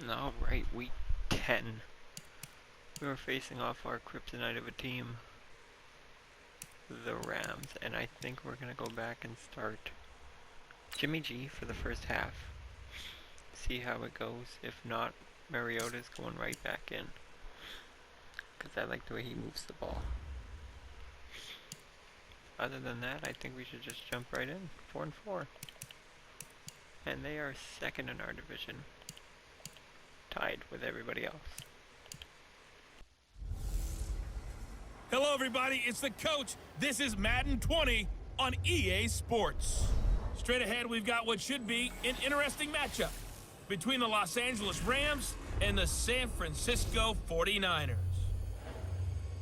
Alright, week 10. We were facing off our kryptonite of a team, the Rams, and I think we're gonna go back and start Jimmy G for the first half. See how it goes. If not, Mariota's going right back in, because I like the way he moves the ball. Other than that, I think we should just jump right in. 4-4. And they are second in our division, tied with everybody else. Hello, everybody. It's the coach. This is Madden 20 on EA Sports. Straight ahead, we've got what should be an interesting matchup between the Los Angeles Rams and the San Francisco 49ers.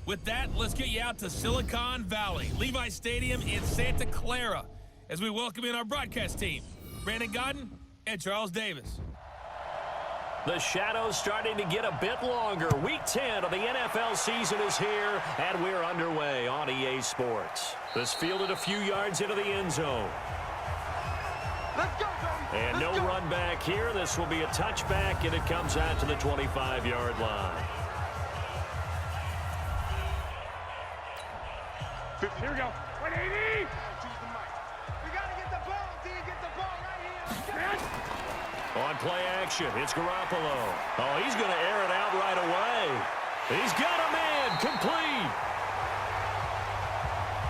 With that, let's get you out to Silicon Valley, Levi Stadium in Santa Clara, as we welcome in our broadcast team, Brandon Godden and Charles Davis. The shadow's starting to get a bit longer. Week 10 of the NFL season is here, and we're underway on EA Sports. This fielded a few yards into the end zone. Let's go, baby. And no run back here. This will be a touchback, and it comes out to the 25-yard line. Here we go. 180. We got to get the ball, D. Get the ball right here. On play action, it's Garoppolo. Oh, he's going to air it out right away. He's got a man, complete.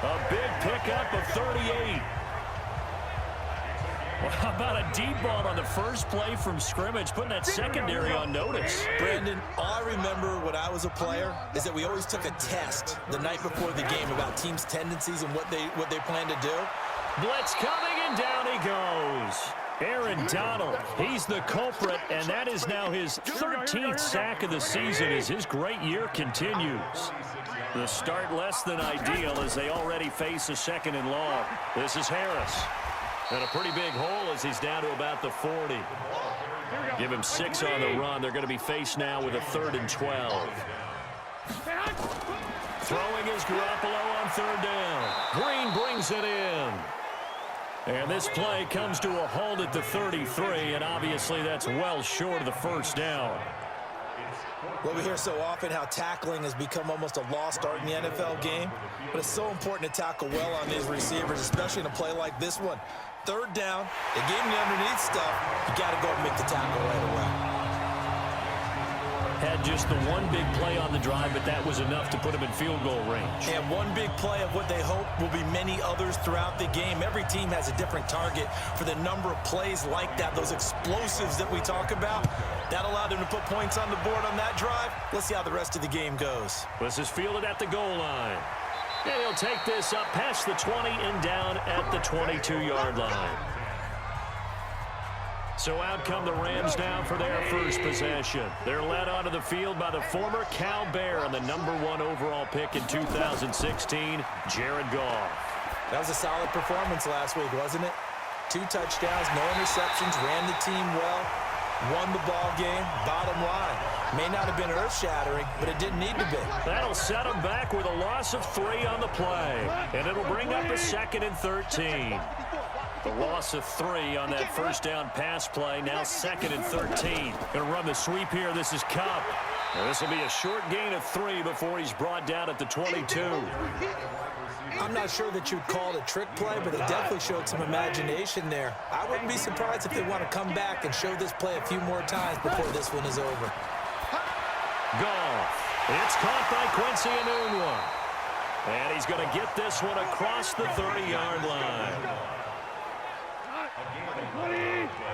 A big pickup of 38. Well, how about a deep ball on the first play from scrimmage, putting that secondary on notice? Brandon, all I remember when I was a player is that we always took a test the night before the game about teams' tendencies and what they plan to do. Blitz coming, and down he goes. Aaron Donald, he's the culprit, and that is now his 13th sack of the season as his great year continues. The start less than ideal as they already face a second and long. This is Harris. And a pretty big hole as he's down to about the 40. Give him 6 on the run. They're going to be faced now with a 3rd and 12. Throwing is Garoppolo on 3rd down. Green brings it in. And this play comes to a halt at the 33, and obviously that's well short of the first down. Well, we hear so often how tackling has become almost a lost art in the NFL game, but it's so important to tackle well on these receivers, especially in a play like this one. 3rd down, they gave him the underneath stuff. You got to go and make the tackle right away. Had just the one big play on the drive, but that was enough to put him in field goal range. And one big play of what they hope will be many others throughout the game. Every team has a different target for the number of plays like that, those explosives that we talk about. That allowed them to put points on the board on that drive. Let's see how the rest of the game goes. This is fielded at the goal line. And he'll take this up past the 20 and down at the 22-yard line. So out come the Rams now for their first possession. They're led onto the field by the former Cal Bear and the #1 overall pick in 2016, Jared Goff. That was a solid performance last week, wasn't it? 2 touchdowns, no interceptions, ran the team well, won the ball game. Bottom line, may not have been earth-shattering, but it didn't need to be. That'll set them back with a loss of 3 on the play, and it'll bring up a 2nd and 13. The loss of 3 on that first down pass play, now 2nd and 13. Going to run the sweep here. This is Cup. This will be a short gain of 3 before he's brought down at the 22. I'm not sure that you'd call it a trick play, but it definitely showed some imagination there. I wouldn't be surprised if they want to come back and show this play a few more times before this one is over. Goff. It's caught by Quincy Enunwa. And he's going to get this one across the 30-yard line.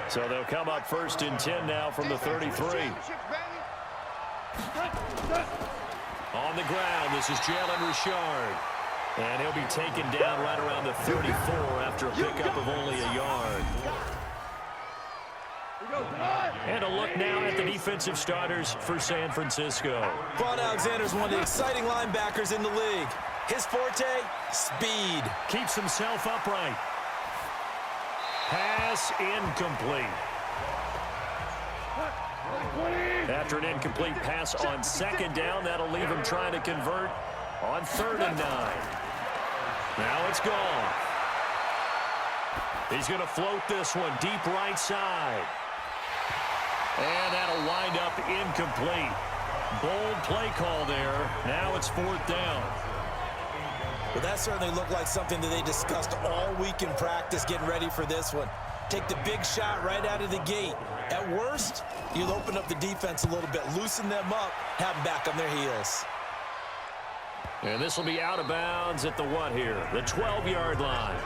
So they'll come up 1st and 10 now from the 33. On the ground, this is Jalen Richard. And he'll be taken down right around the 34 after a pickup of only a yard. And a look now at the defensive starters for San Francisco. Vaughn Alexander's one of the exciting linebackers in the league. His forte, speed. Keeps himself upright. Pass incomplete. After an incomplete pass on 2nd down, that'll leave him trying to convert on 3rd and 9. Now it's gone. He's going to float this one deep right side. And that'll wind wind up incomplete. Bold play call there. Now it's 4th down. Well, that certainly looked like something that they discussed all week in practice getting ready for this one. Take the big shot right out of the gate. At worst, you'll open up the defense a little bit, loosen them up, have them back on their heels. And this will be out of bounds at the what here? The 12-yard line.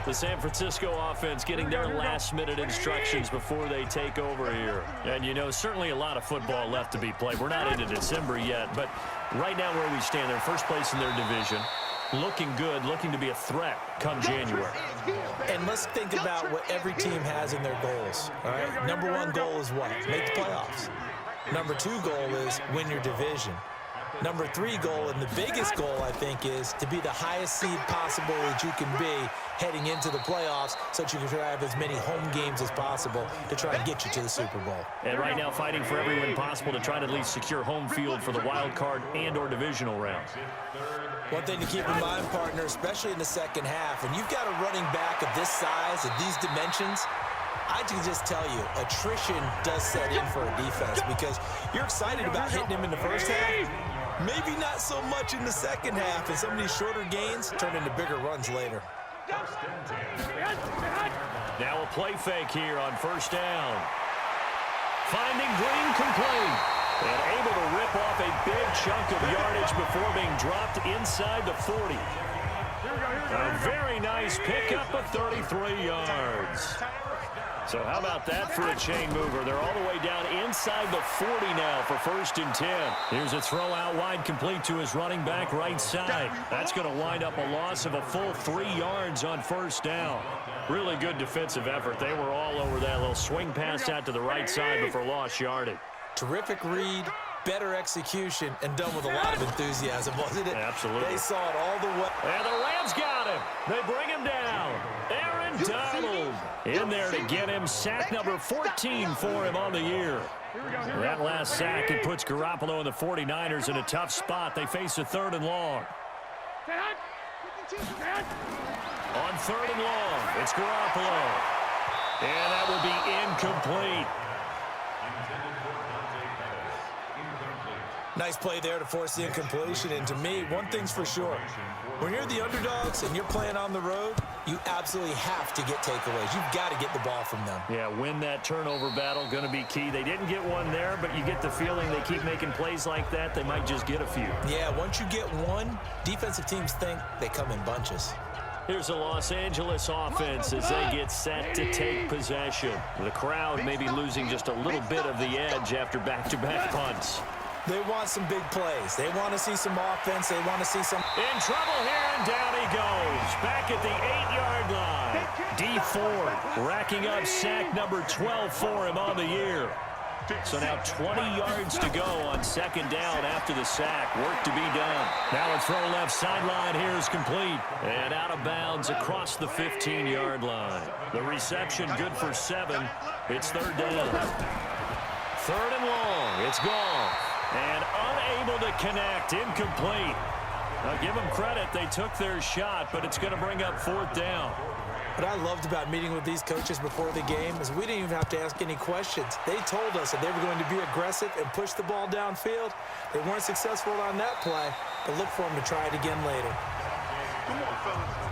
The San Francisco offense getting their last-minute instructions before they take over here. And, you know, certainly a lot of football left to be played. We're not into December yet, but right now where we stand, they're first place in their division. Looking good, looking to be a threat come January. And let's think about what every team has in their goals. All right, number 1 goal is what? Make the playoffs. Number 2 goal is win your division. Number 3 goal, and the biggest goal, I think, is to be the highest seed possible that you can be heading into the playoffs so that you can have as many home games as possible to try and get you to the Super Bowl. And right now fighting for every win possible to try to at least secure home field for the wild card and or divisional round. One thing to keep in mind, partner, especially in the second half, when you've got a running back of this size and these dimensions, I can just tell you, attrition does set in for a defense because you're excited about hitting him in the first half. Maybe not so much in the second half, and some of these shorter gains turn into bigger runs later. Now a play fake here on 1st down. Finding Green complete. And able to rip off a big chunk of yardage before being dropped inside the 40. A very nice pickup of 33 yards. So how about that for a chain mover? They're all the way down inside the 40 now for 1st and 10. Here's a throw out wide complete to his running back right side. That's going to wind up a loss of a full 3 yards on 1st down. Really good defensive effort. They were all over that little swing pass out to the right side before lost yardage. Terrific read, better execution, and done with a lot of enthusiasm, wasn't it? Absolutely. They saw it all the way. And the Rams got him. They bring him down. Aaron Donald in there to get him. Sack number 14 for him on the year. That last sack, it puts Garoppolo and the 49ers in a tough spot. They face a 3rd and long. On 3rd and long, it's Garoppolo. And that will be incomplete. Nice play there to force the incompletion. And to me, one thing's for sure. When you're the underdogs and you're playing on the road, you absolutely have to get takeaways. You've got to get the ball from them. Yeah, win that turnover battle, going to be key. They didn't get one there, but you get the feeling they keep making plays like that, they might just get a few. Yeah, once you get one, defensive teams think they come in bunches. Here's the Los Angeles offense as they get set to take possession. The crowd may be losing just a little bit of the edge after back-to-back punts. They want some big plays. They want to see some offense. They want to see some... In trouble here, and down he goes. Back at the 8-yard line. D Ford racking up sack number 12 for him on the year. So now 20 yards to go on 2nd down after the sack. Work to be done. Now a throw left sideline here is complete. And out of bounds across the 15-yard line. The reception good for 7. It's 3rd down. 3rd and long. It's gone. And unable to connect. Incomplete. Now give them credit. They took their shot, but it's going to bring up 4th down. What I loved about meeting with these coaches before the game is we didn't even have to ask any questions. They told us that they were going to be aggressive and push the ball downfield. They weren't successful on that play, but look for them to try it again later. Come on, fellas.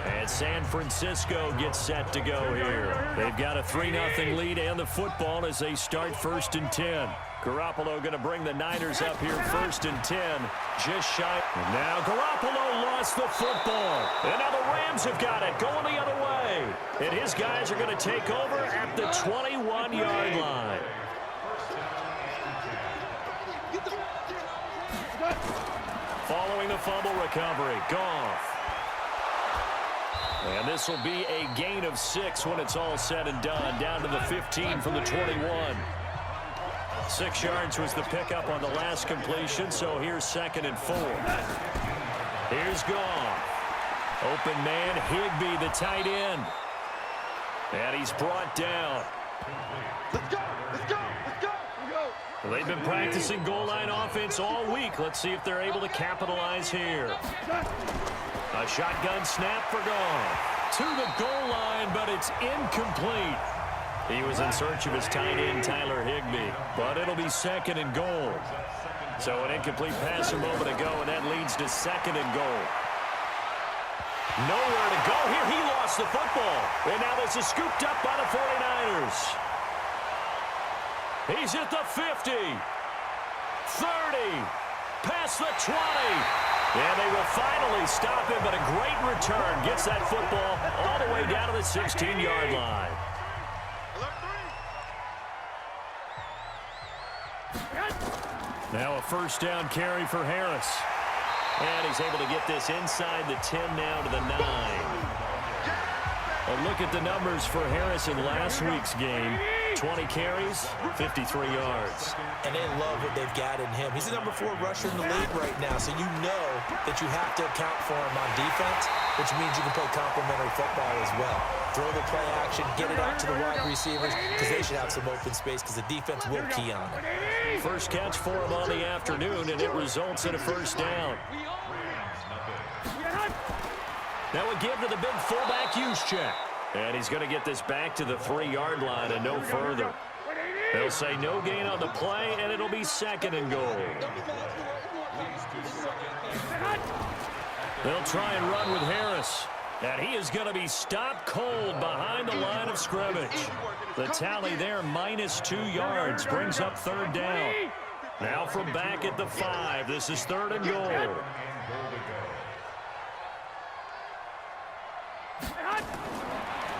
And San Francisco gets set to go here. They've got a 3-0 lead and the football as they start 1st and 10. Garoppolo going to bring the Niners up here 1st and 10. Just shy. And now Garoppolo lost the football. And now the Rams have got it going the other way. And his guys are going to take over at the 21-yard line. Following the fumble recovery, Goff. And this will be a gain of 6 when it's all said and done. Down to the 15 from the 21. 6 yards was the pickup on the last completion, so here's 2nd and 4. Here's Goff. Open man, Higbee, the tight end. And he's brought down. Let's go, let's go, let's go, let's go. Well, they've been practicing goal line offense all week. Let's see if they're able to capitalize here. A shotgun snap for Goff. To the goal line, but it's incomplete. He was in search of his tight end, Tyler Higbee, but it'll be second and goal. So an incomplete pass a moment ago, and that leads to second and goal. Nowhere to go here. He lost the football. And now this is scooped up by the 49ers. He's at the 50. 30. Past the 20. And they will finally stop him, but a great return gets that football all the way down to the 16-yard line. Now a first down carry for Harris. And he's able to get this inside the 10 now to the 9. A look at the numbers for Harris in last week's game. 20 carries, 53 yards. And they love what they've got in him. He's the number 4 rusher in the league right now, so you know that you have to account for him on defense, which means you can play complementary football as well. Throw the play action, get it out to the wide receivers, because they should have some open space, because the defense will key on it. First catch for him on the afternoon, and it results in a first down. That would give to the big fullback Juszczyk. And he's going to get this back to the 3-yard line and no further. They'll say no gain on the play, and it'll be second and goal. They'll try and run with Harris. And he is going to be stopped cold behind the line of scrimmage. The tally there, -2 yards, brings up third down. Now from back at the 5, this is third and goal.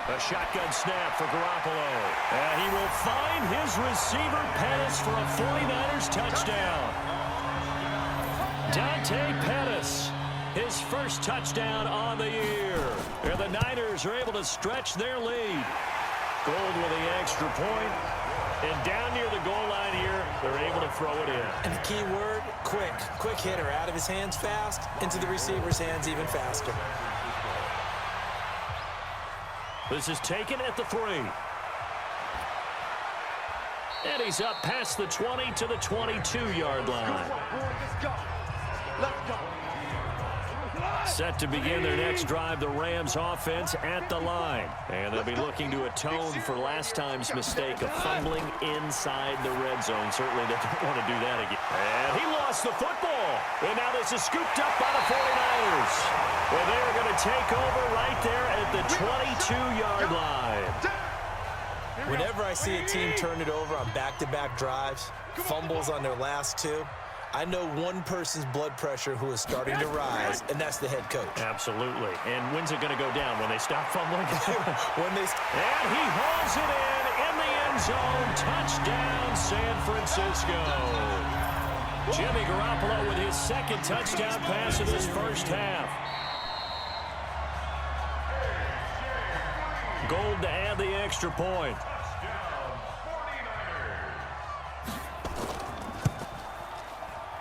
A shotgun snap for Garoppolo. And he will find his receiver, Pettis, for a 49ers touchdown. Dante Pettis, his first touchdown on the year. And the Niners are able to stretch their lead. Gold with the extra point. And down near the goal line here, they're able to throw it in. And the key word, quick. Quick hitter, out of his hands fast, into the receiver's hands even faster. This is taken at the 3. And he's up past the 20 to the 22-yard line. Set to begin their next drive, the Rams offense at the line. And they'll be looking to atone for last time's mistake of fumbling inside the red zone. Certainly they don't want to do that again. And he lost the football. And now this is scooped up by the 49ers. Well, they're going to take over right there at the 22-yard line. Whenever I see a team turn it over on back-to-back drives, fumbles on their last 2, I know one person's blood pressure who is starting to rise, and that's the head coach. Absolutely. And when's it going to go down? When they stop fumbling? And he hauls it in the end zone. Touchdown, San Francisco. Jimmy Garoppolo with his second touchdown pass of this first half. Gold to add the extra point.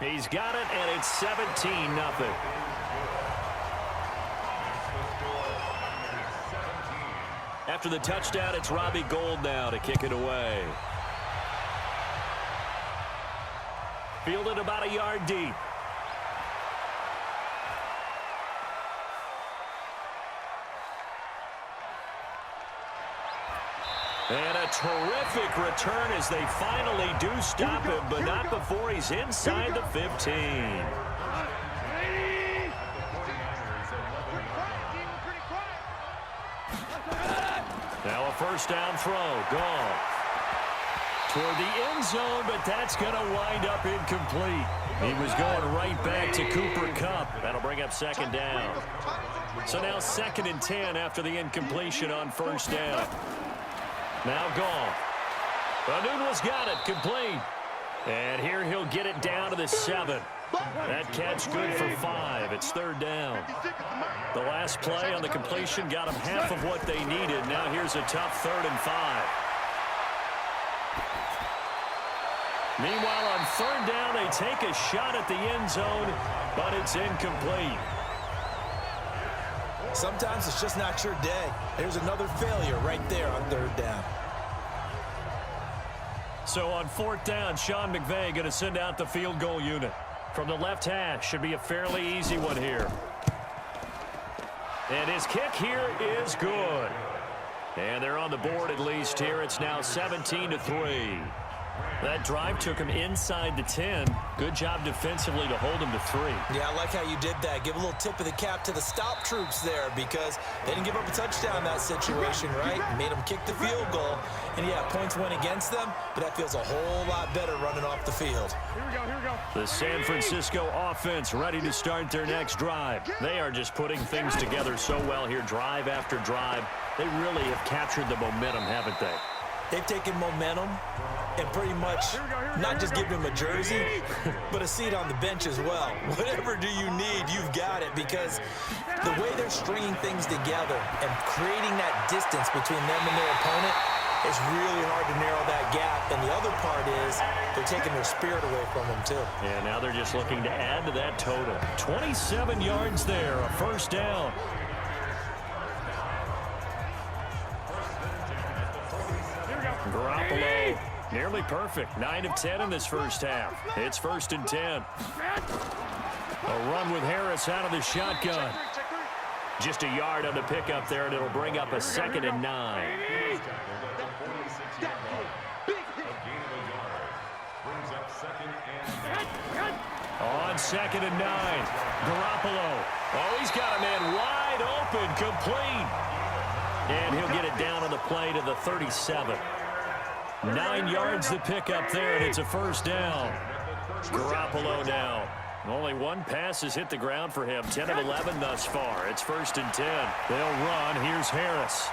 He's got it, and it's 17-0. After the touchdown, it's Robbie Gould now to kick it away. Fielded about a yard deep. And a terrific return as they finally do stop him, but not before he's inside the 15. Now a first down throw. Goff toward the end zone, but that's going to wind up incomplete. He was going right back to Cooper Kupp. That'll bring up second down. So now 2nd and 10 after the incompletion on first down. Now Goff. Anunwa's got it, complete. And here he'll get it down to the 7. That catch good for 5. It's third down. The last play on the completion got them half of what they needed. Now here's a tough 3rd and 5. Meanwhile, on 3rd down, they take a shot at the end zone, but it's incomplete. Sometimes it's just not your day. There's another failure right there on 3rd down. So on 4th down, Sean McVay going to send out the field goal unit. From the left hash, should be a fairly easy one here. And his kick here is good. And they're on the board at least here. It's now 17-3. That drive took him inside the 10. Good job defensively to hold him to 3. Yeah, I like how you did that. Give a little tip of the cap to the stop troops there because they didn't give up a touchdown in that situation, right? Made them kick the field goal. And, yeah, points went against them, but that feels a whole lot better running off the field. Here we go. The San Francisco offense ready to start their next drive. They are just putting things together so well here, drive after drive. They really have captured the momentum, haven't they? They've taken momentum and pretty much not just given him a jersey, but a seat on the bench as well. Whatever do you need, you've got it, because the way they're stringing things together and creating that distance between them and their opponent, it's really hard to narrow that gap. And the other part is they're taking their spirit away from them, too. Yeah, now they're just looking to add to that total. 27 yards there, a first down. Garoppolo, nearly perfect. 9 of 10 in this first half. It's 1st and 10. A run with Harris out of the shotgun. Just a yard on the pickup there, and it'll bring up a 2nd and 9. On 2nd and 9, Garoppolo. Oh, he's got a man wide open, complete. And he'll get it down on the play to the 37. 9 yards to pick up there, and it's a first down. Garoppolo now. Only one pass has hit the ground for him. 10 of 11 thus far. It's 1st and 10. They'll run. Here's Harris.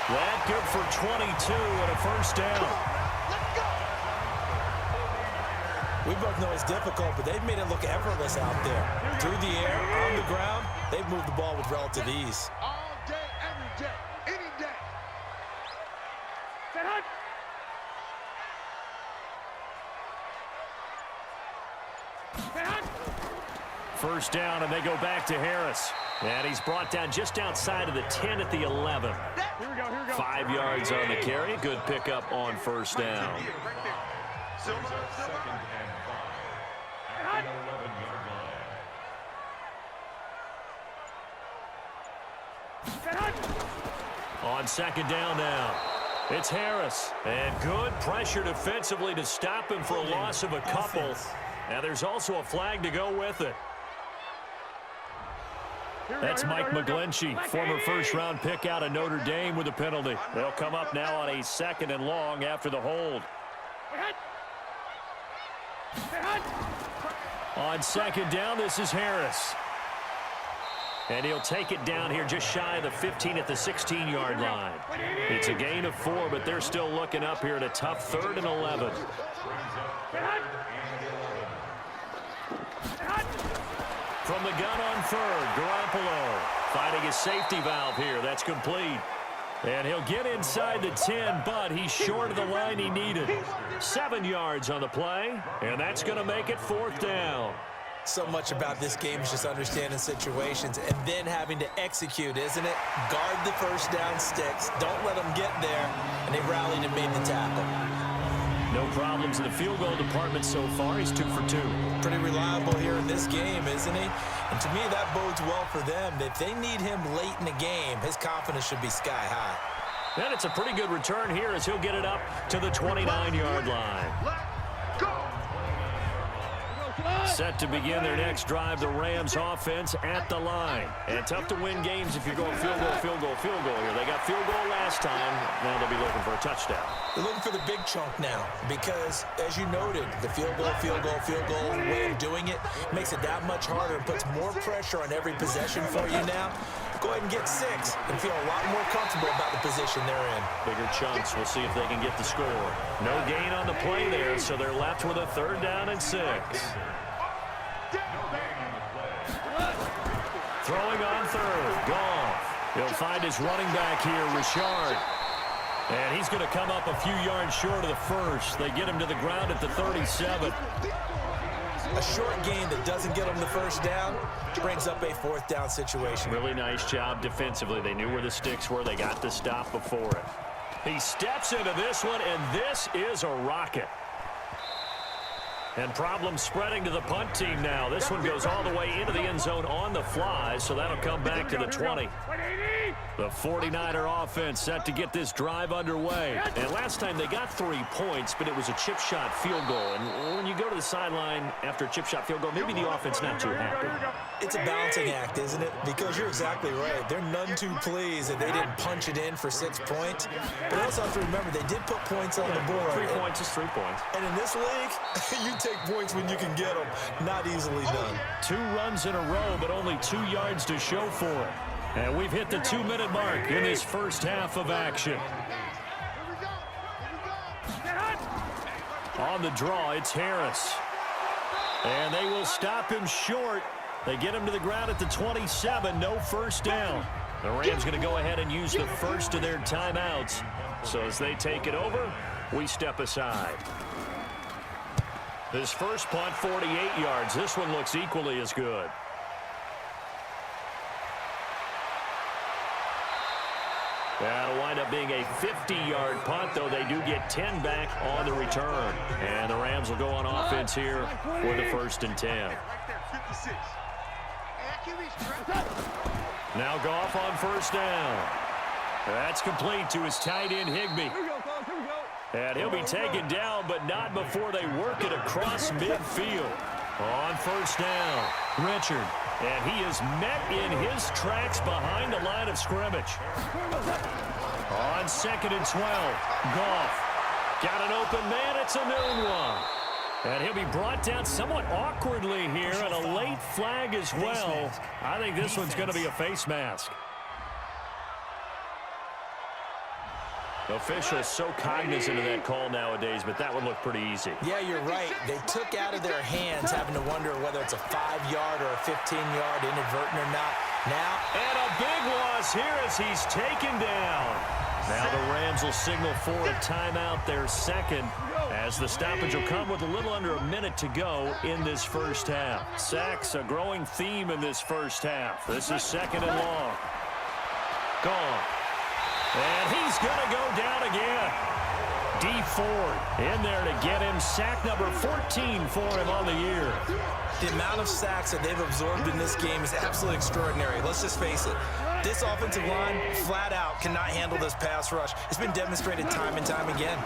That good for 22 and a first down. We both know it's difficult, but they've made it look effortless out there. Through the air, on the ground, they've moved the ball with relative ease. All day, every day, any day. Set up. First down, and they go back to Harris. And he's brought down just outside of the 10 at the 11. Here we go. 5 yards on the carry. Good pickup on first down. On 2nd down now. It's Harris. And good pressure defensively to stop him for a loss of a couple. And there's also a flag to go with it. That's Mike McGlinchey, former first-round pick out of Notre Dame with a penalty. They'll come up now on a 2nd and long after the hold. On 2nd down, this is Harris. And he'll take it down here just shy of the 15 at the 16-yard line. It's a gain of 4, but they're still looking up here at a tough 3rd and 11. From the gun on 3rd, Garoppolo finding his safety valve here. That's complete. And he'll get inside the 10, but he's short of the line he needed. 7 yards on the play, and that's going to make it 4th down. So much about this game is just understanding situations and then having to execute, isn't it? Guard the first down sticks. Don't let them get there. And they rallied and made the tackle. No problems in the field goal department so far. He's 2 for 2. Pretty reliable here in this game, isn't he? And to me, that bodes well for them. If they need him late in the game, his confidence should be sky high. And it's a pretty good return here as he'll get it up to the 29-yard line. Set to begin their next drive, the Rams offense at the line. And tough to win games if you're going field goal here. They got field goal last time. Now they'll be looking for a touchdown. They're looking for the big chunk now because, as you noted, the field goal way of doing it makes it that much harder and puts more pressure on every possession for you now. Go ahead and get 6 and feel a lot more comfortable about the position they're in. Bigger chunks. We'll see if they can get the score. No gain on the play there, so they're left with a 3rd down and 6. Throwing on 3rd, Goff. He'll find his running back here, Richard. And he's going to come up a few yards short of the first. They get him to the ground at the 37. A short gain that doesn't get them the first down brings up a 4th down situation. Really nice job defensively. They knew where the sticks were. They got the stop before it. He steps into this one, and this is a rocket. And problems spreading to the punt team now. This one goes all the way into the end zone on the fly, so that'll come back to the 20. The 49er offense set to get this drive underway. And last time they got 3 points, but it was a chip shot field goal. And when you go to the sideline after a chip shot field goal, maybe the offense not too happy. It's a balancing act, isn't it? Because you're exactly right. They're none too pleased that they didn't punch it in for 6 points. But also have to remember, they did put points on the board. 3 points is 3 points. And in this league, you take points when you can get them. Not easily done. 2 runs in a row, but only 2 yards to show for it. And we've hit the 2-minute mark in this first half of action. On the draw, it's Harris. And they will stop him short. They get him to the ground at the 27, no first down. The Rams going to go ahead and use the first of their timeouts. So as they take it over, we step aside. This first punt, 48 yards. This one looks equally as good. That'll wind up being a 50-yard punt, though they do get 10 back on the return. And the Rams will go on offense here for the 1st and 10. Now Goff on first down. That's complete to his tight end, Higbee. And he'll be taken down, but not before they work it across midfield. On first down, Richard. And he is met in his tracks behind the line of scrimmage. On 2nd and 12, Goff. Got an open man, it's a noon one. And he'll be brought down somewhat awkwardly here, and a late flag as well. I think this one's going to be a face mask. Officials so cognizant of that call nowadays, but that would look pretty easy. Yeah, you're right. They took out of their hands having to wonder whether it's a 5-yard or a 15-yard inadvertent or not. Now, and a big loss here as he's taken down. Now the Rams will signal for a timeout, their second, as the stoppage will come with a little under a minute to go in this first half. Sacks, a growing theme in this first half. This is 2nd and long. Gone. And he's going to go down again. D Ford in there to get him. Sack number 14 for him on the year. The amount of sacks that they've absorbed in this game is absolutely extraordinary. Let's just face it. This offensive line, flat out, cannot handle this pass rush. It's been demonstrated time and time again.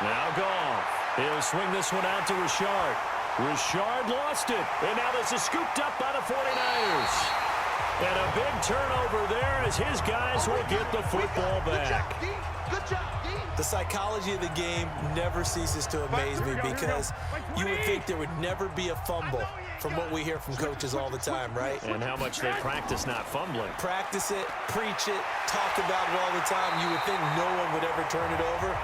Now Goff. He'll swing this one out to Richard. Richard lost it. And now this is scooped up by the 49ers. And a big turnover there as his guys will get the football back. The psychology of the game never ceases to amaze me because you would think there would never be a fumble from what we hear from coaches all the time, right? And how much they practice not fumbling. Practice it, preach it, talk about it all the time. You would think no one would ever turn it over.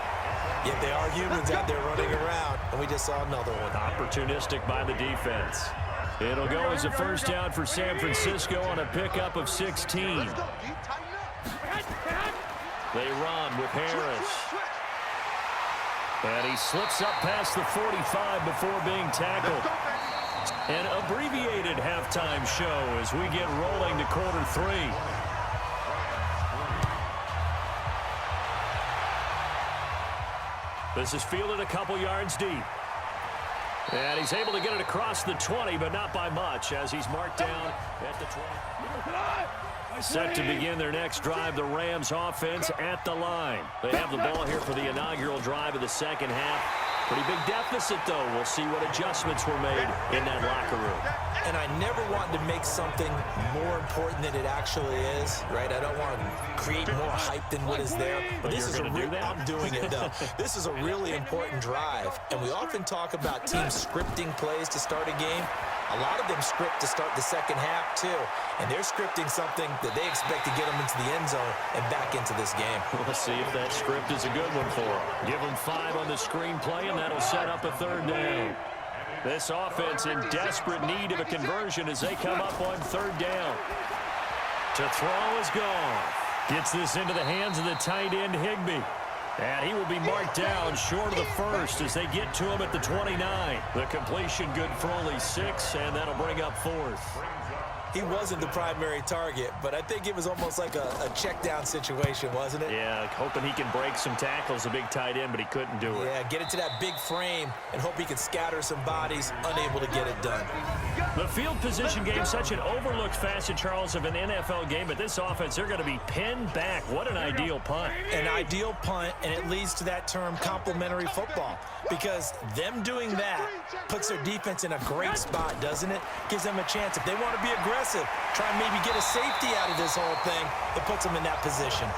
Yet they are humans out there running around, and we just saw another one. Opportunistic by the defense. It'll go as a first down for San Francisco on a pickup of 16. They run with Harris. And he slips up past the 45 before being tackled. An abbreviated halftime show as we get rolling to quarter 3. This is fielded a couple yards deep. And he's able to get it across the 20, but not by much as he's marked down at the 20. Set to begin their next drive, the Rams offense at the line. They have the ball here for the inaugural drive of the second half. Pretty big deficit, though. We'll see what adjustments were made in that locker room. And I never want to make something more important than it actually is, right? I don't want to create more hype than what is there. But this is a real, I'm doing it, though. This is a really important drive. And we often talk about teams scripting plays to start a game. A lot of them script to start the second half, too. And they're scripting something that they expect to get them into the end zone and back into this game. We'll see if that script is a good one for them. Give them 5 on the screenplay, and that'll set up a third down. This offense in desperate need of a conversion as they come up on third down. To throw is gone. Gets this into the hands of the tight end, Higbee. And he will be marked down short of the first as they get to him at the 29. The completion good for only 6, and that'll bring up 4th. He wasn't the primary target, but I think it was almost like a check down situation, wasn't it? Yeah, hoping he can break some tackles, a big tight end, but he couldn't do it. Yeah, get it to that big frame and hope he can scatter some bodies, unable to get it done. The field position game, such an overlooked facet, Charles, of an NFL game, but this offense, they're going to be pinned back. What an ideal punt. An ideal punt, and it leads to that term complementary football, because them doing that puts their defense in a great spot, doesn't it? Gives them a chance. If they want to be aggressive, try and maybe get a safety out of this whole thing, it puts them in that position.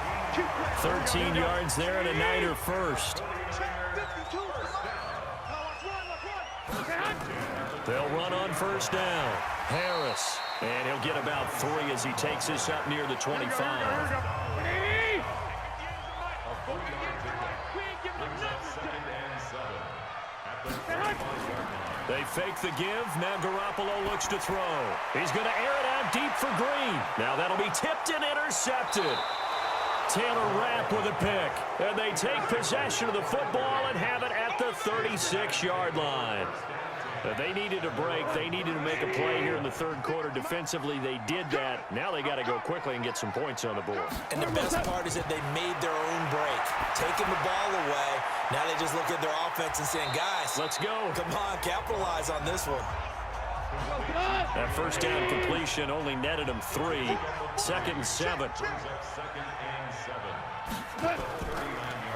13 yards there and a Niner first. They'll run on first down. Harris. And he'll get about 3 as he takes this up near the 25. They fake the give. Now Garoppolo looks to throw. He's going to air it out deep for Green. Now that'll be tipped and intercepted. Taylor Rapp with a pick. And they take possession of the football and have it at the 36-yard line. They needed a break. They needed to make a play here in the third quarter. Defensively, they did that. Now they got to go quickly and get some points on the board. And the best part is that they made their own break, taking the ball away. Now they just look at their offense and saying, guys, let's go. Come on, capitalize on this one. That first down completion only netted him 3. 2nd and 7.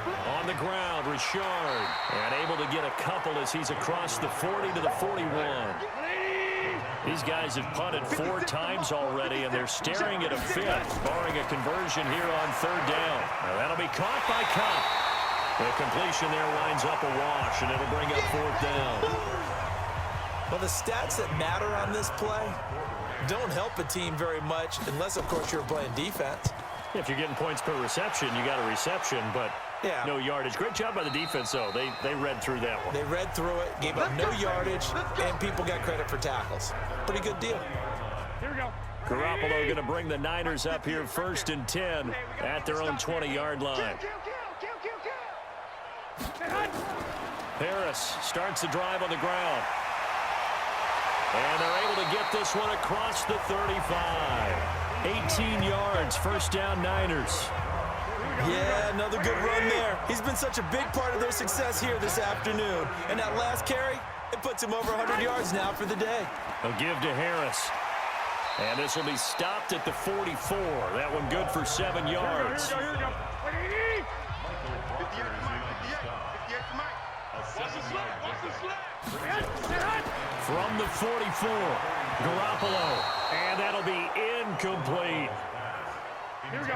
On the ground, Richard, and able to get a couple as he's across the 40 to the 41. These guys have punted 4 times already, and they're staring at a 5th, barring a conversion here on 3rd down. Now that'll be caught by Cup. The completion there winds up a wash, and it'll bring up 4th down. Well, the stats that matter on this play don't help a team very much, unless, of course, you're playing defense. If you're getting points per reception, you got a reception, but no yardage. Great job by the defense, though. They read through that one. They read through it, gave up no yardage, and people got credit for tackles. Pretty good deal. Here we go. Garoppolo going to bring the Niners up here 1st and 10 at their own 20-yard line. Harris starts the drive on the ground. And they're able to get this one across the 35. 18 yards, 1st down Niners. Yeah, another good run there. He's been such a big part of their success here this afternoon. And that last carry, it puts him over 100 yards now for the day. A give to Harris. And this will be stopped at the 44. That one good for 7 yards. Here we go. From the 44, Garoppolo. And that'll be incomplete.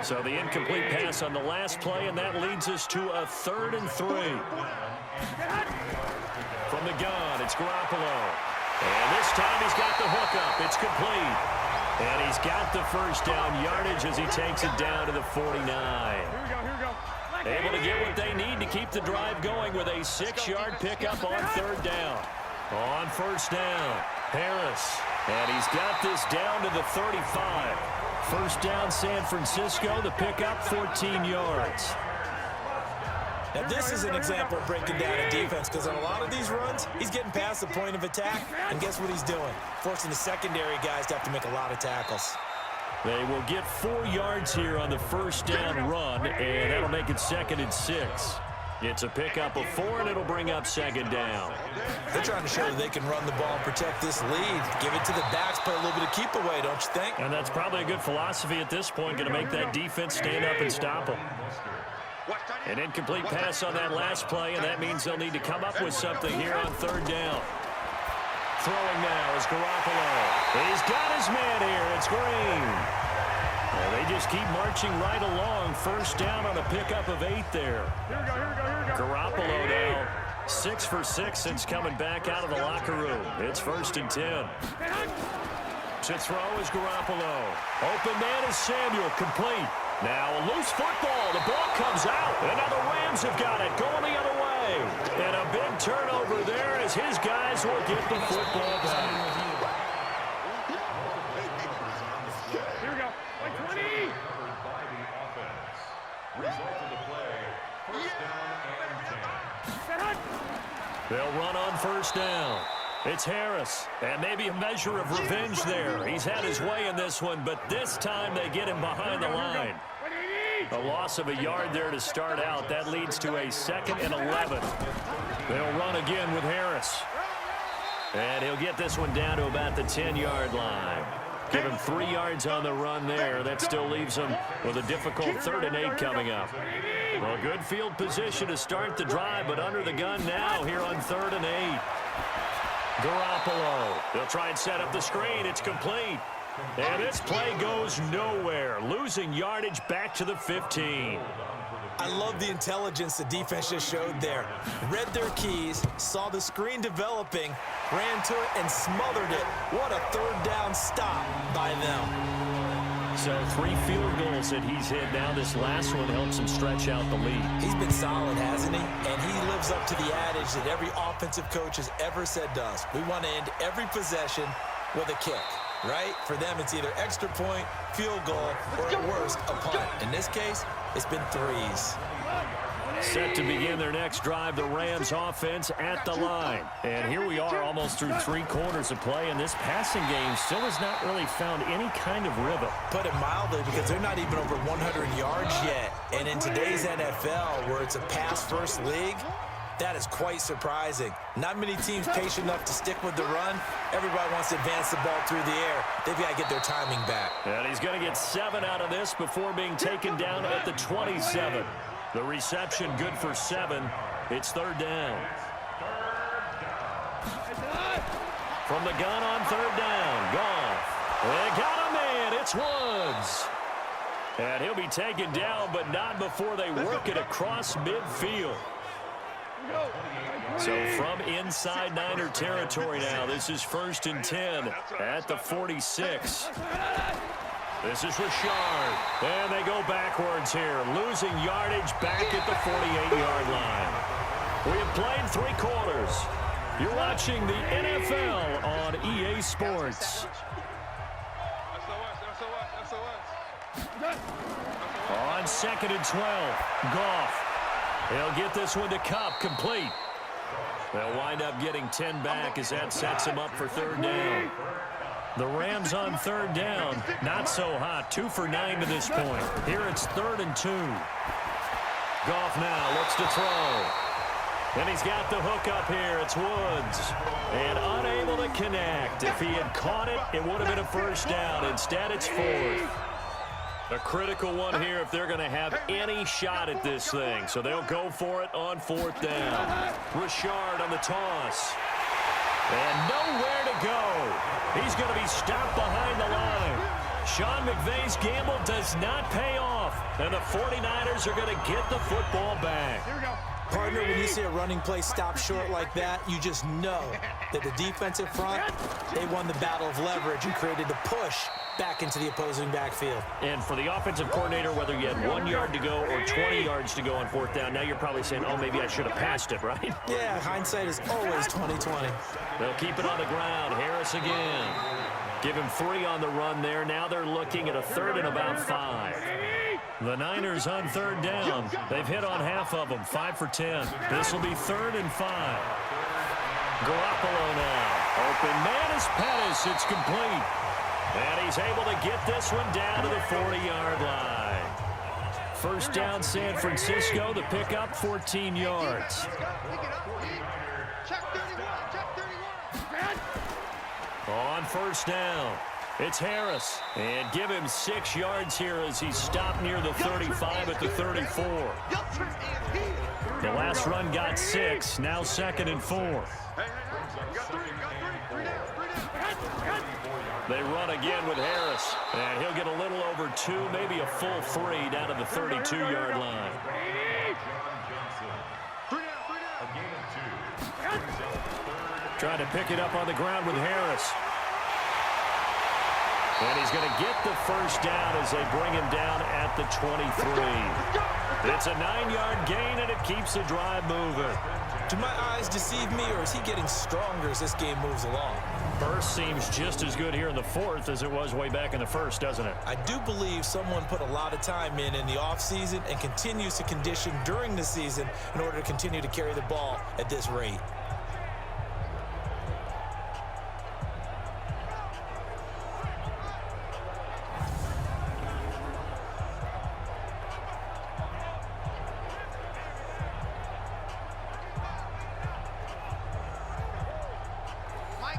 So the incomplete pass on the last play, and that leads us to a 3rd and 3. From the gun, it's Garoppolo. And this time he's got the hookup. It's complete. And he's got the 1st down yardage as he takes it down to the 49. Here we go. Able to get what they need to keep the drive going with a 6-yard pickup on 3rd down. On 1st down, Harris. And he's got this down to the 35. 1st down, San Francisco. The pickup, 14 yards. Now, this is an example of breaking down a defense, because on a lot of these runs, he's getting past the point of attack, and guess what he's doing? Forcing the secondary guys to have to make a lot of tackles. They will get 4 yards here on the 1st down run, and that'll make it 2nd and 6. It's a pickup of 4, and it'll bring up 2nd down. They're trying to show that they can run the ball and protect this lead. Give it to the backs, play a little bit of keep away, don't you think? And that's probably a good philosophy at this point, going to make that defense stand up and stop them. An incomplete pass on that last play, and that means they'll need to come up with something here on 3rd down. Throwing now is Garoppolo. He's got his man here. It's Green. Well, they just keep marching right along. 1st down on a pickup of 8 there. Here we go. Garoppolo now 6 for 6 since coming back out of the locker room. It's 1st and 10. To throw is Garoppolo. Open man is Samuel. Complete. Now a loose football. The ball comes out. And now the Rams have got it. Going the other way. And a big turnover there as his guys will get the football back. Here we go. 20. Result of the play, 1st down and 10. They'll run on 1st down. It's Harris, and maybe a measure of revenge there. He's had his way in this one, but this time they get him behind the line. A loss of a yard there to start out. That leads to a 2nd and 11. They'll run again with Harris. And he'll get this one down to about the 10-yard line. Give him 3 yards on the run there. That still leaves him with a difficult 3rd and 8 coming up. Well, good field position to start the drive, but under the gun now here on 3rd and 8. Garoppolo. They'll try and set up the screen. It's complete. And this play goes nowhere. Losing yardage back to the 15. I love the intelligence the defense just showed there. Read their keys, saw the screen developing, ran to it, and smothered it. What a 3rd down stop by them. So 3 field goals that he's hit now. This last one helps him stretch out the lead. He's been solid, hasn't he? And he lives up to the adage that every offensive coach has ever said to us. We want to end every possession with a kick, right? For them, it's either extra point, field goal, or at worst, a punt. In this case, it's been 3s. Set to begin their next drive, the Rams offense at the line. And here we are almost through 3 quarters of play, and this passing game still has not really found any kind of rhythm. Put it mildly, because they're not even over 100 yards yet. And in today's NFL, where it's a pass-first league, that is quite surprising. Not many teams patient enough to stick with the run. Everybody wants to advance the ball through the air. They've got to get their timing back. And he's going to get 7 out of this before being taken down at the 27. The reception good for 7. It's 3rd down. From the gun on 3rd down. Goff. They got a man. It's Woods. And he'll be taken down, but not before they work it across midfield. So from inside Niner territory now, this is 1st and 10 at the 46. This is Richard. And they go backwards here, losing yardage back at the 48-yard line. We have played 3 quarters. You're watching the NFL on EA Sports. On 2nd and 12, Goff. They'll get this one to Cup, complete. They'll wind up getting 10 back as that sets them up for 3rd down. The Rams on 3rd down, not so hot. 2 for 9 to this point. Here it's 3rd and 2. Goff now looks to throw. And he's got the hook up here. It's Woods. And unable to connect. If he had caught it, it would have been a 1st down. Instead, it's 4th. A critical one here if they're going to have any shot at this thing. So they'll go for it on 4th down. Richard on the toss. And nowhere to go. He's going to be stopped behind the line. Sean McVay's gamble does not pay off. And the 49ers are going to get the football back. Here we go. Partner, when you see a running play stop short like that, you just know that the defensive front, they won the battle of leverage and created a push back into the opposing backfield. And for the offensive coordinator, whether you had 1 yard to go or 20 yards to go on 4th down, now you're probably saying, oh, maybe I should have passed it, right? Yeah, hindsight is always 20/20. They'll keep it on the ground. Harris again. Give him 3 on the run there. Now they're looking at a 3rd and about 5. The Niners on 3rd down. They've hit on half of them, 5 for 10. This will be 3rd and 5. Garoppolo now. Open man is Pettis. It's complete. And he's able to get this one down to the 40-yard line. 1st down San Francisco. The pickup, 14 yards. On 1st down, it's Harris. And give him 6 yards here as he's stopped near the 35 at the 34. The last run got 6. Now 2nd and 4. They run again with Harris. And he'll get a little over 2, maybe a full 3 down to the 32-yard line. Trying to pick it up on the ground with Harris. And he's going to get the 1st down as they bring him down at the 23. It's a 9-yard gain, and it keeps the drive moving. Do my eyes deceive me, or is he getting stronger as this game moves along? Burst seems just as good here in the 4th as it was way back in the 1st, doesn't it? I do believe someone put a lot of time in the offseason and continues to condition during the season in order to continue to carry the ball at this rate.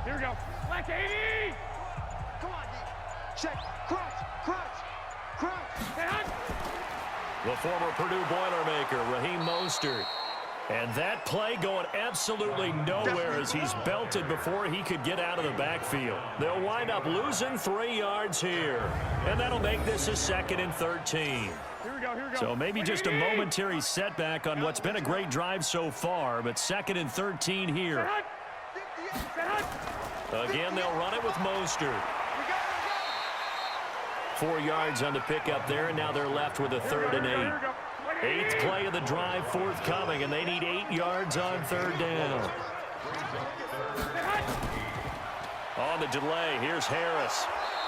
Here we go. Let's 80. Come on, D. Check. Crunch. The former Purdue Boilermaker, Raheem Mostert. And that play going absolutely nowhere as he's belted before he could get out of the backfield. They'll wind up losing 3 yards here. And that'll make this a 2nd and 13. Here we go. So maybe just a momentary setback on what's been a great drive so far, but 2nd and 13 here. Again, they'll run it with Mostert. 4 yards on the pickup there, and now they're left with a 3rd and 8. 8th play of the drive forthcoming, and they need 8 yards on 3rd down. On the delay, here's Harris.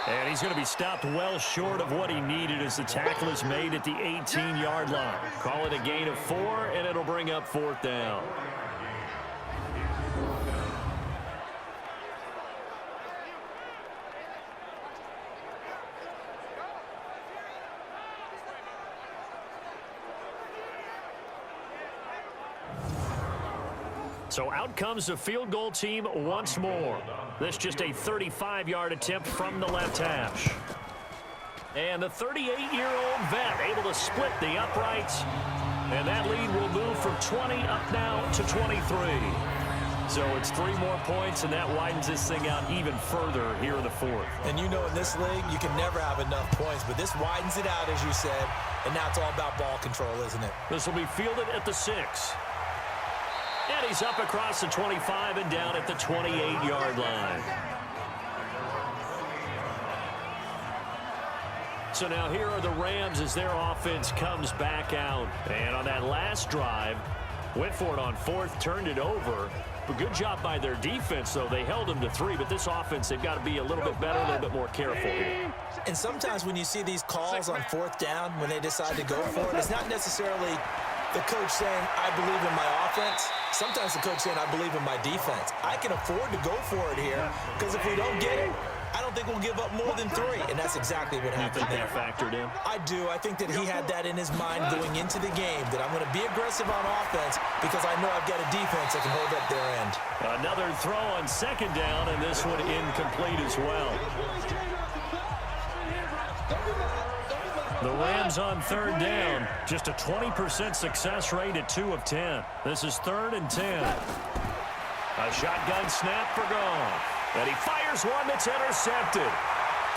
And he's going to be stopped well short of what he needed as the tackle is made at the 18-yard line. Call it a gain of 4, and it'll bring up 4th down. So out comes the field goal team once more. This just a 35-yard attempt from the left hash. And the 38-year-old vet able to split the uprights. And that lead will move from 20 up now to 23. So it's 3 more points, and that widens this thing out even further here in the 4th. And you know in this league, you can never have enough points, but this widens it out, as you said. And now it's all about ball control, isn't it? This will be fielded at the 6. And he's up across the 25 and down at the 28-yard line. So now here are the Rams as their offense comes back out. And on that last drive, went for it on 4th, turned it over. But good job by their defense, though. They held them to 3, but this offense, they've got to be a little bit better, a little bit more careful here. And sometimes when you see these calls on 4th down, when they decide to go for it, it's not necessarily the coach saying, I believe in my offense. Sometimes the coach saying, I believe in my defense. I can afford to go for it here because if we don't get it, I don't think we'll give up more than 3. And that's exactly what happened there. You think that factored in? I do. I think that he had that in his mind going into the game, that I'm going to be aggressive on offense because I know I've got a defense that can hold up their end. Another throw on 2nd down, and this one incomplete as well. The Rams on 3rd down, just a 20% success rate at 2 of 10. This is 3rd and 10. A shotgun snap for Goff. And he fires one that's intercepted.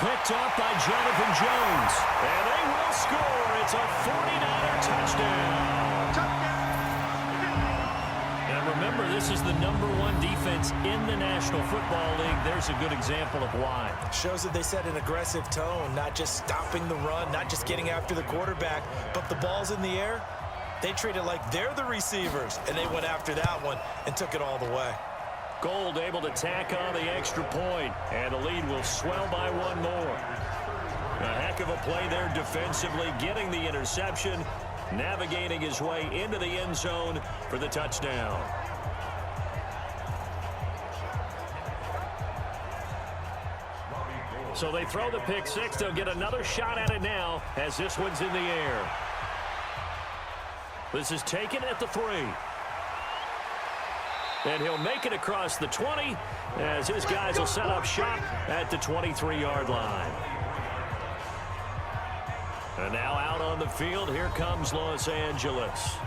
Picked up by Jonathan Jones. And they will score. It's a 49er touchdown. And remember, this is the #1 defense in the National Football League. There's a good example of why. Shows that they set an aggressive tone, not just stopping the run, not just getting after the quarterback, but the ball's in the air. They treat it like they're the receivers, and they went after that one and took it all the way. Gold able to tack on the extra point, and the lead will swell by 1 more. A heck of a play there defensively, getting the interception, navigating his way into the end zone for the touchdown. So they throw the pick 6. They'll get another shot at it now as this one's in the air. This is taken at the 3. And he'll make it across the 20 as his guys will set up shop at the 23-yard line. And now out on the field, here comes Los Angeles.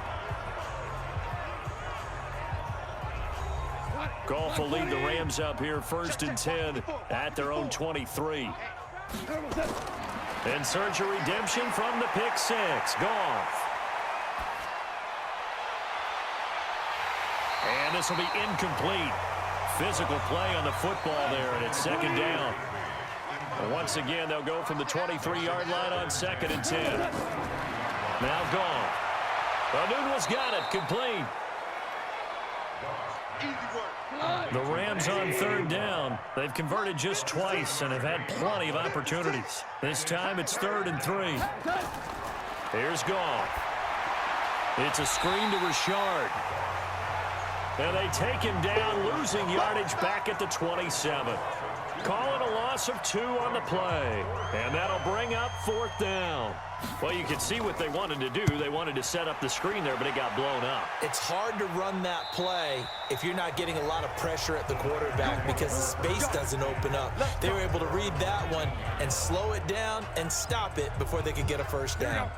Goff will lead the Rams up here 1st and 10 at their own 23. In search of redemption from the pick 6. Goff. And this will be incomplete. Physical play on the football there, and it's 2nd down. And once again, they'll go from the 23-yard line on 2nd and 10. Now Goff. Anunwa's got it, complete. The Rams on 3rd down. They've converted just twice and have had plenty of opportunities. This time it's 3rd and 3. Here's Goff. It's a screen to Richard. And they take him down, losing yardage back at the 27. Calling a loss of 2 on the play. And that'll bring up 4th down. Well, you can see what they wanted to do. They wanted to set up the screen there, but it got blown up. It's hard to run that play if you're not getting a lot of pressure at the quarterback because the space doesn't open up. They were able to read that one and slow it down and stop it before they could get a first down.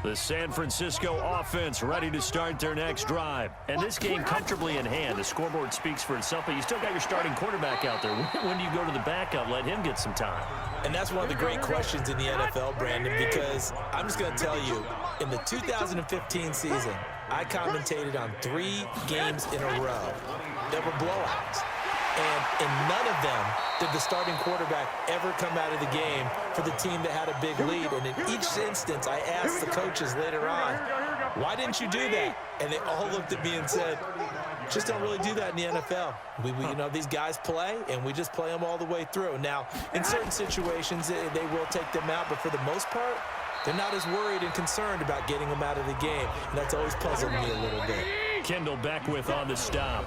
The San Francisco offense ready to start their next drive. And this game comfortably in hand. The scoreboard speaks for itself, but you still got your starting quarterback out there. When do you go to the backup? Let him get some time. And that's one of the great questions in the NFL, Brandon, because I'm just going to tell you, in the 2015 season, I commentated on 3 games in a row that were blowouts. And in none of them did the starting quarterback ever come out of the game for the team that had a big lead. And in each instance, I asked the coaches later on, why didn't you do that? And they all looked at me and said, just don't really do that in the NFL. We you know, these guys play, and we just play them all the way through. Now, in certain situations, they will take them out, but for the most part, they're not as worried and concerned about getting them out of the game. And that's always puzzled me a little bit. Kendall Beckwith on the stop.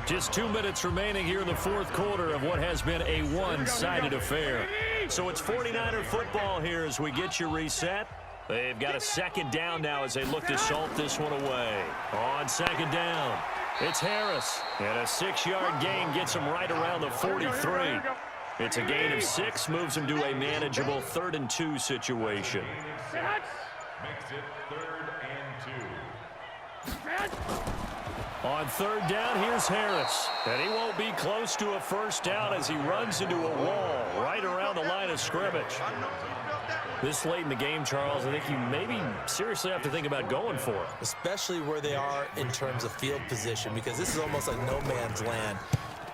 Just 2 minutes remaining here in the 4th quarter of what has been a one-sided affair. So it's 49er football here as we get you reset. They've got a 2nd down now as they look to salt this one away. On 2nd down, it's Harris. And a 6-yard gain gets him right around the 43. It's a gain of 6, moves him to a manageable 3rd and 2 situation. Makes it 3rd and 2. On 3rd down, here's Harris. And he won't be close to a first down as he runs into a wall right around the line of scrimmage. This late in the game, Charles, I think you maybe seriously have to think about going for it. Especially where they are in terms of field position, because this is almost like no man's land.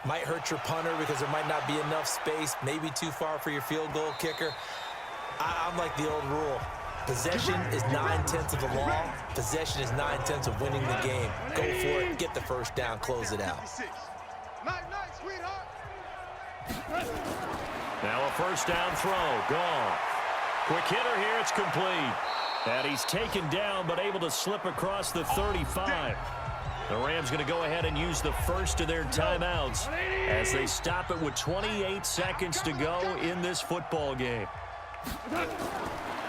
Might hurt your punter because there might not be enough space, maybe too far for your field goal kicker. I'm like the old rule. Possession is 9/10 of the law. Possession is 9/10 of winning the game. Go for it, get the first down, close it out. Now a first down throw, gone. Quick hitter here, it's complete. And he's taken down, but able to slip across the 35. The Rams going to go ahead and use the first of their timeouts as they stop it with 28 seconds to go in this football game.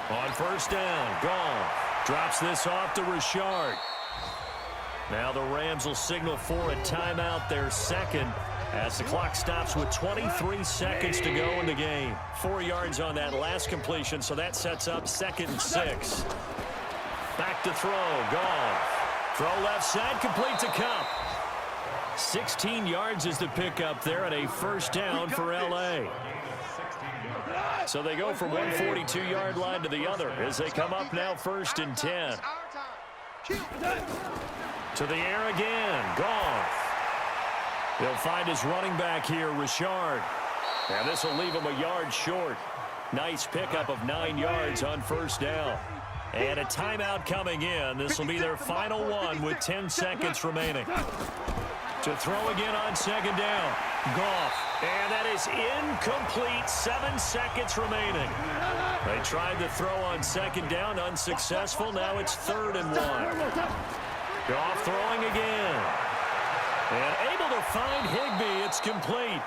On first down, gone. Drops this off to Richard. Now the Rams will signal for a timeout, their 2nd, as the clock stops with 23 seconds to go in the game. 4 yards on that last completion, so that sets up 2nd and 6. Back to throw, gone. Throw left side, complete to Cup. 16 yards is the pickup there and a first down for L.A. So they go from one 42-yard line to the other as they come up now 1st and 10. To the air again, Goff. He'll find his running back here, Richard. And this will leave him a yard short. Nice pickup of 9 yards on first down. And a timeout coming in. This will be their final one with 10 seconds remaining. To throw again on 2nd down. Goff. And that is incomplete. 7 seconds remaining. They tried to throw on 2nd down. Unsuccessful. Now it's 3rd and 1. Goff throwing again. And able to find Higbee. It's complete.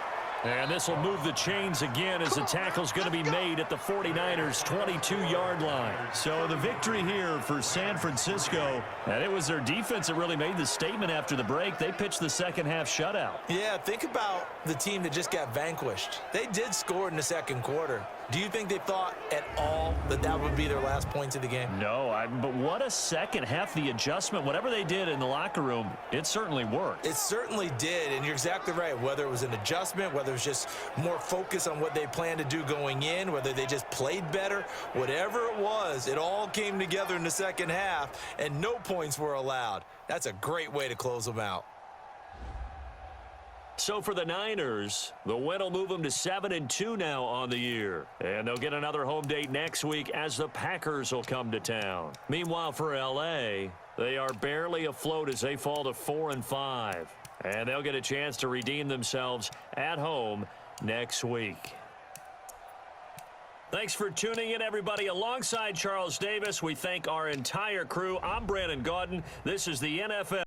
And this will move the chains again as the tackle's going to be made at the 49ers' 22-yard line. So the victory here for San Francisco, and it was their defense that really made the statement after the break. They pitched the second half shutout. Yeah, think about the team that just got vanquished. They did score in the 2nd quarter. Do you think they thought at all that that would be their last points of the game? No, but what a second half. The adjustment, whatever they did in the locker room, it certainly worked. It certainly did, and you're exactly right. Whether it was an adjustment, whether it was just more focus on what they planned to do going in, whether they just played better, whatever it was, it all came together in the second half, and no points were allowed. That's a great way to close them out. So for the Niners, the win will move them to 7-2 now on the year. And they'll get another home date next week as the Packers will come to town. Meanwhile, for L.A., they are barely afloat as they fall to 4-5. And they'll get a chance to redeem themselves at home next week. Thanks for tuning in, everybody. Alongside Charles Davis, we thank our entire crew. I'm Brandon Gaudin. This is the NFL.